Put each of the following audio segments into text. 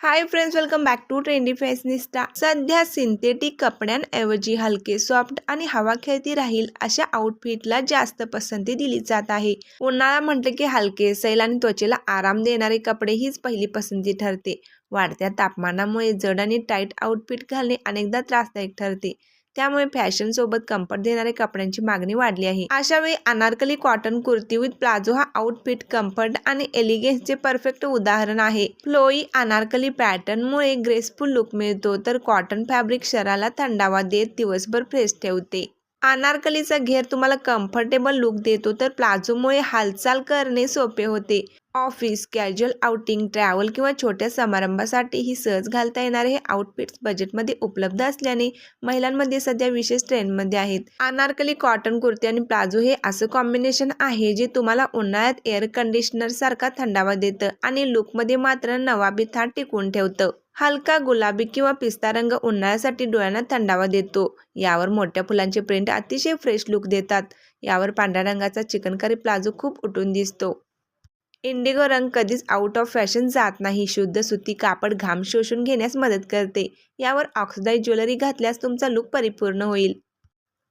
High friends, welcome back to trendy fashionista. सध्या synthetic कपड्यांऐवजी हलके, सॉफ्ट आणि हवा खेळती राहील अशा आउटफिटला जास्त पसंती दिली जात आहे। उन्हाळा म्हटलं की हलके, सैल आणि त्वचेला आराम देणारे कपडे हीच पहिली पसंती ठरते। वाढत्या तापमानामुळे जड आणि टाईट आउटफिट घालणे अनेकदा त्रासदायक ठरते। त्यामुळे फॅशन सोबत कम्फर्ट देणाऱ्या कपड्यांची मागणी वाढली आहे। अशा वेळी Anarkali cotton kurti with palazzo हा आउटफिट कम्फर्ट आणि एलिगन्सचे परफेक्ट उदाहरण आहे। फ्लोई अनारकली पॅटर्नमुळे ग्रेसफुल लुक मिळतो, तर कॉटन फॅब्रिक शरीराला थंडावा देत दिवसभर फ्रेश ठेवते। अनारकलीचा घेर तुम्हाला कम्फर्टेबल लुक देतो, तर प्लाझोमुळे हालचाल करणे सोपे होते। ऑफिस, कॅज्युअल आउटिंग, ट्रॅव्हल किंवा छोट्या समारंभासाठी ही सहज घालता येणारे हे आउटफिट्स बजेटमध्ये उपलब्ध असल्याने महिलांमध्ये सध्या विशेष ट्रेंडमध्ये आहेत। अनारकली कॉटन कुर्ती आणि प्लाझो हे असं कॉम्बिनेशन आहे जे तुम्हाला उन्हाळ्यात एअर कंडिशनर सारखा थंडावा देतं आणि लुकमध्ये मात्र नवाबी थाट टिकवून ठेवतं। हलका गुलाबी किंवा पिस्ता रंग उन्हाळ्यासाठी डोळ्यांना थंडावा देतो। यावर मोठ्या फुलांचे प्रिंट अतिशय फ्रेश लुक देतात। यावर पांढऱ्या रंगाचा चिकनकारी प्लाझो खूप उठून दिसतो। इंडिगो रंग कधीच आउट ऑफ फॅशन जात नाही। शुद्ध सुती कापड घाम शोषून घेण्यास मदत करते। यावर ऑक्सिडाइज ज्वेलरी घातल्यास तुमचा लुक परिपूर्ण होईल।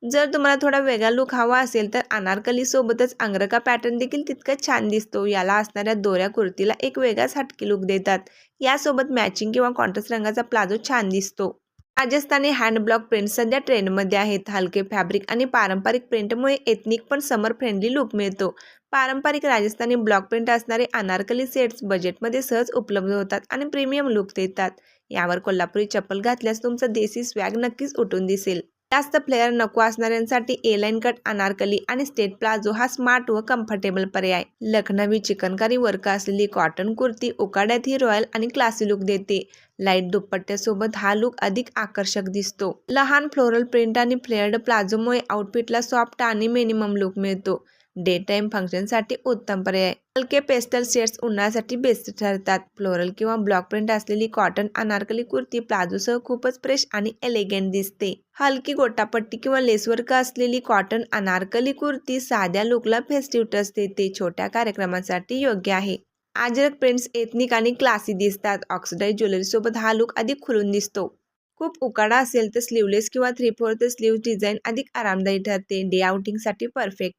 जर तुम्हाला थोडा वेगळा लुक हवा असेल तर अनारकली सोबतच अंगरखा पॅटर्न देखील तितकाच छान दिसतो। याला असणाऱ्या दोऱ्या कुर्तीला एक वेगळाच हटके लुक देतात। यासोबत मॅचिंग किंवा कॉन्ट्रास्ट रंगाचा प्लाझो छान दिसतो। राजस्थानी हँड ब्लॉक प्रिंट सध्या ट्रेंडमध्ये आहेत। हलके फॅब्रिक आणि पारंपरिक प्रिंटमुळे एथनिक पण समर फ्रेंडली लुक मिळतो। पारंपरिक राजस्थानी ब्लॉक प्रिंट असणारे अनारकली सेट्स बजेटमध्ये सहज उपलब्ध होतात आणि प्रीमियम लुक देतात। यावर कोल्हापुरी चप्पल घातल्यास तुमचा देसी स्वॅग नक्कीच उठून दिसेल। जास्त फ्लेअर नको असणाऱ्यांसाठी ए लाईन कट अनारकली आणि स्टेट प्लाझो हा स्मार्ट व कम्फर्टेबल पर्याय। लखनवी चिकनकारी वर्क असलेली कॉटन कुर्ती उकाड्यात ही रॉयल आणि क्लासी लुक देते। लाईट दुपट्ट्यासोबत हा लुक अधिक आकर्षक दिसतो। लहान फ्लोरल प्रिंट आणि फ्लेअर्ड प्लाझोमुळे आउटफिटला सॉफ्ट आणि मिनिमम लुक मिळतो। डे टाइम फंक्शनसाठी उत्तम पर्याय। हलके पेस्टल शेड्स उन्हाळ्यासाठी बेस्ट ठरतात। फ्लोरल किंवा ब्लॉक प्रिंट असलेली कॉटन अनारकली कुर्ती प्लाझोसह खूपच फ्रेश आणि एलिगंट दिसते। हलकी गोटापट्टी किंवा लेसवर्क असलेली कॉटन अनारकली कुर्ती साध्या लुकला फेस्टिव्ह टच देते। छोट्या कार्यक्रमांसाठी योग्य आहे। अजरक प्रिंट्स एथनिक आणि क्लासी दिसतात। ऑक्सिडाइज ज्वेलरी सोबत हा लुक अधिक खुलून दिसतो। खूप उकाडा असेल तर स्लीवलेस किंवा 3/4 स्लीव्ह डिझाईन अधिक आरामदायी ठरते। डे आउटिंगसाठी परफेक्ट।